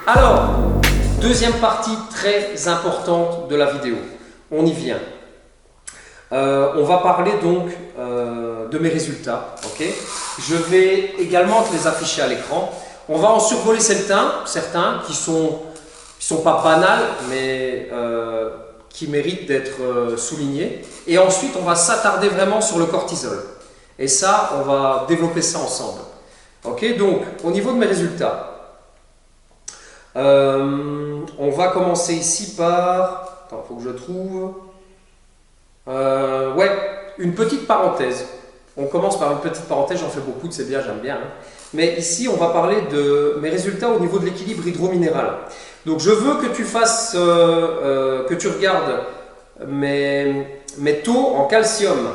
Alors, deuxième partie très importante de la vidéo. On y vient. On va parler donc de mes résultats. Okay, je vais également te les afficher à l'écran. On va en survoler certains qui sont pas banals, mais qui méritent d'être soulignés. Et ensuite, on va s'attarder vraiment sur le cortisol. Et ça, on va développer ça ensemble. Ok, donc, au niveau de mes résultats, on va commencer ici par... Attends, il faut que je trouve... ouais, une petite parenthèse. On commence par une petite parenthèse, j'en fais beaucoup, c'est bien, j'aime bien. Hein. Mais ici, on va parler de mes résultats au niveau de l'équilibre hydrominéral. Donc, je veux que tu fasses, que tu regardes mes taux en calcium.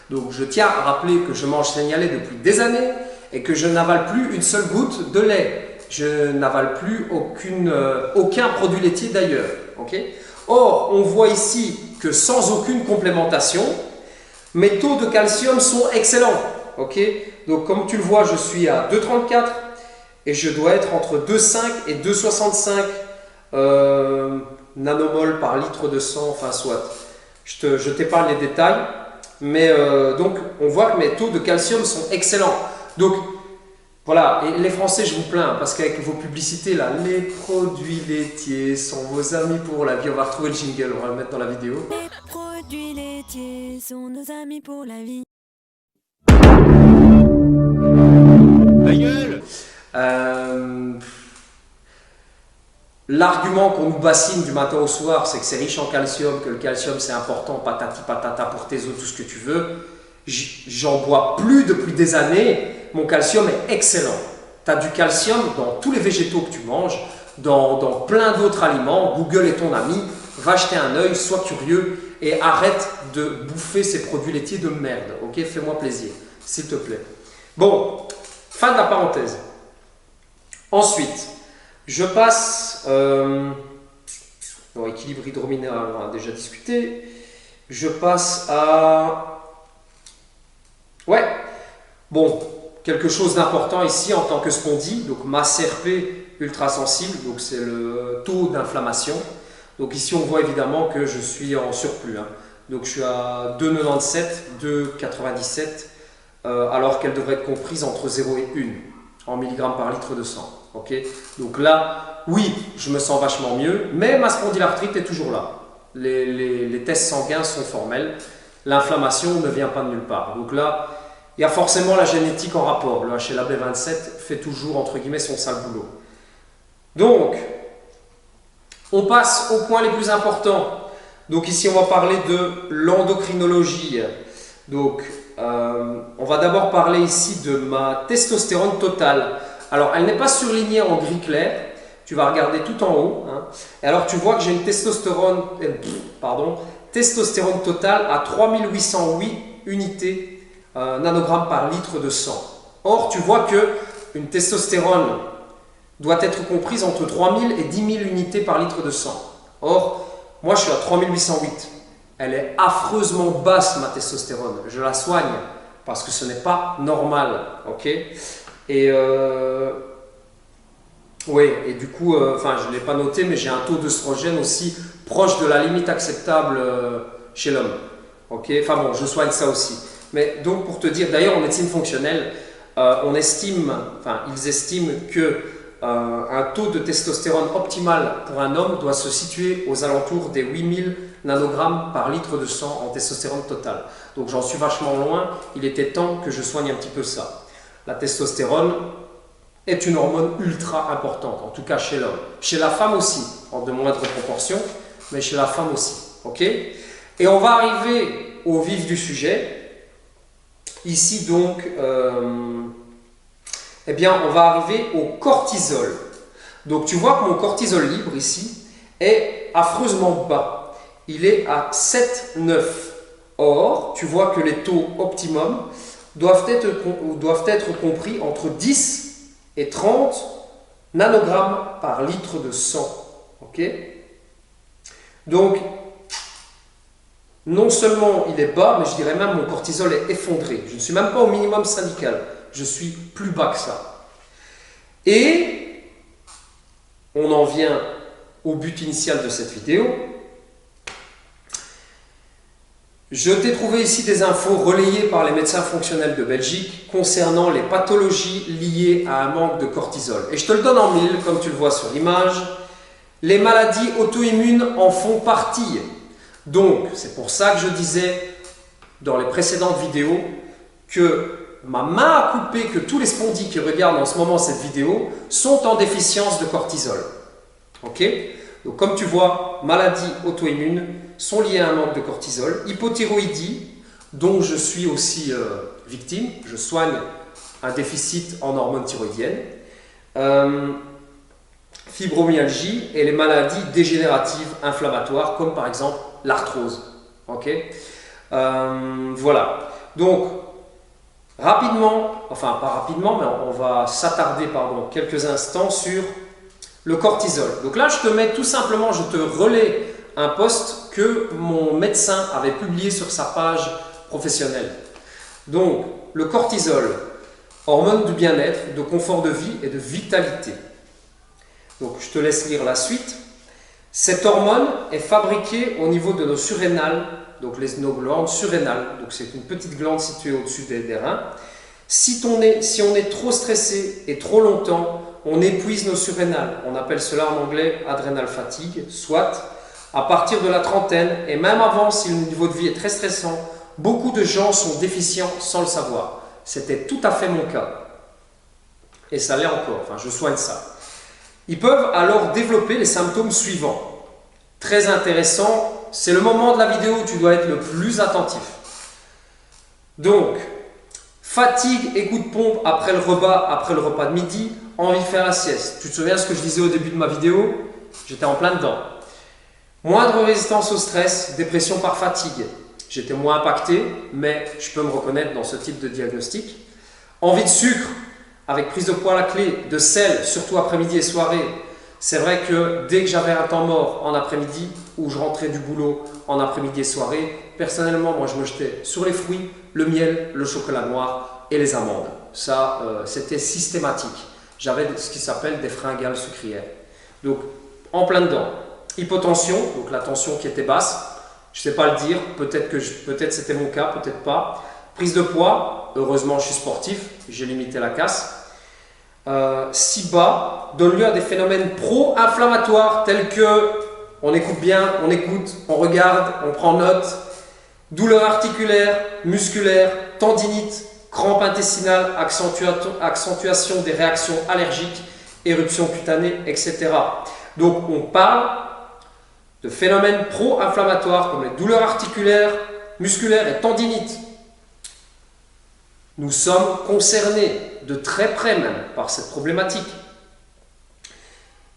Donc, je tiens à rappeler que je mange Signalé depuis des années et que je n'avale plus une seule goutte de lait. Je n'avale plus aucun produit laitier d'ailleurs. Okay. Or, on voit ici que sans aucune complémentation, mes taux de calcium sont excellents. Okay. Donc, comme tu le vois, je suis à 2,34 et je dois être entre 2,5 et 2,65 nanomoles par litre de sang, enfin soit. Je t'épargne les détails, mais donc on voit que mes taux de calcium sont excellents. Donc voilà, et les Français, je vous plains, parce qu'avec vos publicités là, les produits laitiers sont vos amis pour la vie. On va retrouver le jingle, on va le mettre dans la vidéo. Les produits laitiers sont nos amis pour la vie. Ta gueule. L'argument qu'on nous bassine du matin au soir, c'est que c'est riche en calcium, que le calcium c'est important, patati patata pour tes os, tout ce que tu veux. J'en bois plus depuis des années, mon calcium est excellent. Tu as du calcium dans tous les végétaux que tu manges, dans plein d'autres aliments. Google est ton ami, va jeter un œil, sois curieux et arrête de bouffer ces produits laitiers de merde. Ok, fais-moi plaisir, s'il te plaît. Bon, fin de la parenthèse. Ensuite, je passe dans équilibre hydrominéral, on a déjà discuté. Je passe à... Ouais, bon, quelque chose d'important ici en tant que spondie, donc masse RP ultra sensible, donc c'est le taux d'inflammation. Donc ici on voit évidemment que je suis en surplus. Hein. Donc je suis à 2,97, 2,97, alors qu'elle devrait être comprise entre 0 et 1 en milligrammes par litre de sang. Okay. Donc là, oui, je me sens vachement mieux, mais ma spondylarthrite est toujours là. Les tests sanguins sont formels. L'inflammation ne vient pas de nulle part. Donc là, il y a forcément la génétique en rapport. Le HLA-B27 fait toujours, entre guillemets, son sale boulot. Donc, on passe aux points les plus importants. Donc ici, on va parler de l'endocrinologie. Donc, on va d'abord parler ici de ma testostérone totale. Alors, elle n'est pas surlignée en gris clair. Tu vas regarder tout en haut. Hein. Et alors, tu vois que j'ai une testostérone totale à 3808 unités nanogrammes par litre de sang. Or, tu vois qu'une testostérone doit être comprise entre 3000 et 10 000 unités par litre de sang. Or, moi, je suis à 3808. Elle est affreusement basse, ma testostérone. Je la soigne parce que ce n'est pas normal. Okay. Et oui, et du coup, enfin, je ne l'ai pas noté, mais j'ai un taux d'œstrogène aussi proche de la limite acceptable chez l'homme. Ok, enfin bon, je soigne ça aussi. Mais donc, pour te dire, d'ailleurs, en médecine fonctionnelle, ils estiment que un taux de testostérone optimal pour un homme doit se situer aux alentours des 8000 nanogrammes par litre de sang en testostérone totale. Donc, j'en suis vachement loin. Il était temps que je soigne un petit peu ça. La testostérone est une hormone ultra importante, en tout cas chez l'homme. Chez la femme aussi, en de moindres proportions, mais chez la femme aussi. Okay. Et on va arriver au vif du sujet. Ici donc, eh bien, on va arriver au cortisol. Donc tu vois que mon cortisol libre ici est affreusement bas. Il est à 7,9. Or, tu vois que les taux optimum doivent être compris entre 10 et 30 nanogrammes par litre de sang. Okay. Donc, non seulement il est bas, mais je dirais même mon cortisol est effondré. Je ne suis même pas au minimum syndical. Je suis plus bas que ça. Et on en vient au but initial de cette vidéo. Je t'ai trouvé ici des infos relayées par les médecins fonctionnels de Belgique concernant les pathologies liées à un manque de cortisol. Et je te le donne en mille, comme tu le vois sur l'image. Les maladies auto-immunes en font partie. Donc, c'est pour ça que je disais dans les précédentes vidéos que ma main à couper, que tous les spondys qui regardent en ce moment cette vidéo sont en déficience de cortisol. Ok ? Donc, comme tu vois, maladies auto-immunes sont liées à un manque de cortisol. Hypothyroïdie, dont je suis aussi victime. Je soigne un déficit en hormones thyroïdiennes. Fibromyalgie et les maladies dégénératives inflammatoires, comme par exemple l'arthrose. Ok ? Voilà. Donc, rapidement, enfin pas rapidement, mais on va s'attarder quelques instants sur le cortisol. Donc là, je te mets tout simplement, je te relais un post que mon médecin avait publié sur sa page professionnelle. Donc, le cortisol, hormone du bien-être, de confort de vie et de vitalité. Donc, je te laisse lire la suite. Cette hormone est fabriquée au niveau de nos surrénales, donc nos glandes surrénales. Donc, c'est une petite glande située au-dessus des reins. Si on est trop stressé et trop longtemps, on épuise nos surrénales. On appelle cela en anglais adrenal fatigue, soit à partir de la trentaine, et même avant, si le niveau de vie est très stressant, beaucoup de gens sont déficients sans le savoir. C'était tout à fait mon cas. Et ça l'est encore, enfin je soigne ça. Ils peuvent alors développer les symptômes suivants. Très intéressant, c'est le moment de la vidéo où tu dois être le plus attentif. Donc, fatigue et coup de pompe après le repas de midi, envie de faire la sieste. Tu te souviens ce que je disais au début de ma vidéo? J'étais en plein dedans. Moindre résistance au stress, dépression par fatigue. J'étais moins impacté, mais je peux me reconnaître dans ce type de diagnostic. Envie de sucre, avec prise de poids à la clé, de sel, surtout après-midi et soirée. C'est vrai que dès que j'avais un temps mort en après-midi, ou je rentrais du boulot en après-midi et soirée, personnellement, moi je me jetais sur les fruits, le miel, le chocolat noir et les amandes. Ça, c'était systématique. J'avais ce qui s'appelle des fringales sucrières. Donc, en plein dedans. Hypotension, donc la tension qui était basse, je ne sais pas le dire, peut-être c'était mon cas, peut-être pas. Prise de poids, heureusement je suis sportif, j'ai limité la casse. Si bas, donne lieu à des phénomènes pro-inflammatoires tels que on écoute bien, on écoute, on regarde, on prend note, douleur articulaire, musculaire, tendinite, crampes intestinales, accentuation des réactions allergiques, éruption cutanée, etc. Donc on parle de phénomènes pro-inflammatoires comme les douleurs articulaires, musculaires et tendinites. Nous sommes concernés de très près même par cette problématique.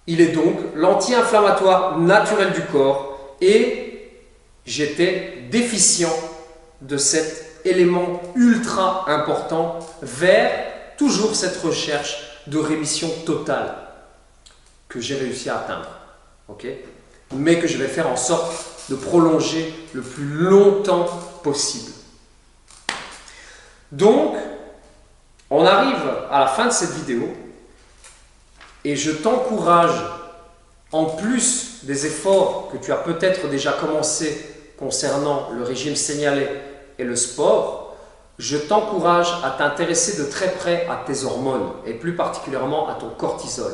Il est donc l'anti-inflammatoire naturel du corps et j'étais déficient de cet élément ultra important vers toujours cette recherche de rémission totale que j'ai réussi à atteindre. Okay, mais que je vais faire en sorte de prolonger le plus longtemps possible. Donc, on arrive à la fin de cette vidéo et je t'encourage, en plus des efforts que tu as peut-être déjà commencé concernant le régime signalé et le sport, je t'encourage à t'intéresser de très près à tes hormones et plus particulièrement à ton cortisol.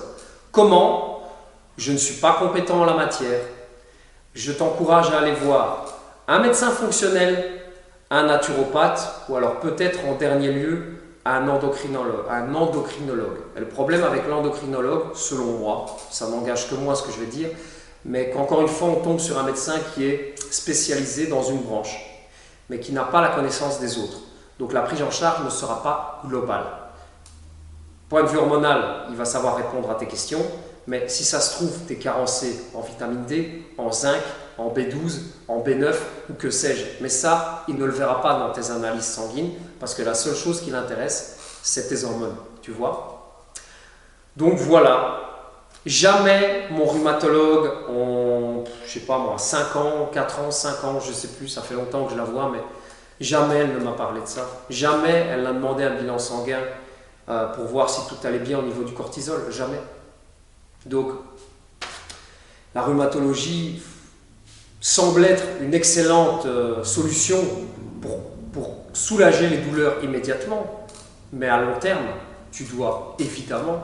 Comment ? Je ne suis pas compétent en la matière. Je t'encourage à aller voir un médecin fonctionnel, un naturopathe ou alors peut-être en dernier lieu un endocrinologue. Et le problème avec l'endocrinologue, selon moi, ça n'engage que moi ce que je vais dire, mais qu'encore une fois on tombe sur un médecin qui est spécialisé dans une branche, mais qui n'a pas la connaissance des autres. Donc la prise en charge ne sera pas globale. Point de vue hormonal, il va savoir répondre à tes questions, mais si ça se trouve, tu es carencé en vitamine D, en zinc, en B12, en B9 ou que sais-je. Mais ça, il ne le verra pas dans tes analyses sanguines parce que la seule chose qui l'intéresse, c'est tes hormones. Tu vois? Donc voilà. Jamais mon rhumatologue, je sais pas moi, 5 ans, 4 ans, 5 ans, je sais plus, ça fait longtemps que je la vois, mais jamais elle ne m'a parlé de ça. Jamais elle n'a demandé un bilan sanguin pour voir si tout allait bien au niveau du cortisol. Jamais. Donc, la rhumatologie semble être une excellente solution pour soulager les douleurs immédiatement, mais à long terme, tu dois évidemment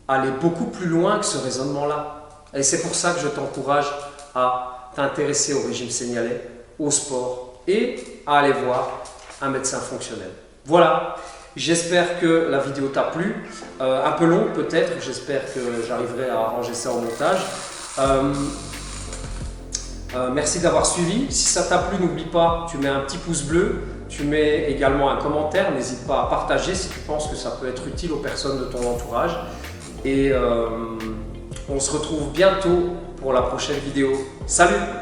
aller beaucoup plus loin que ce raisonnement-là. Et c'est pour ça que je t'encourage à t'intéresser au régime sénialais, au sport et à aller voir un médecin fonctionnel. Voilà, j'espère que la vidéo t'a plu. Un peu longue peut-être, j'espère que j'arriverai à arranger ça au montage. Merci d'avoir suivi. Si ça t'a plu, n'oublie pas, tu mets un petit pouce bleu, tu mets également un commentaire, n'hésite pas à partager si tu penses que ça peut être utile aux personnes de ton entourage. Et on se retrouve bientôt pour la prochaine vidéo. Salut!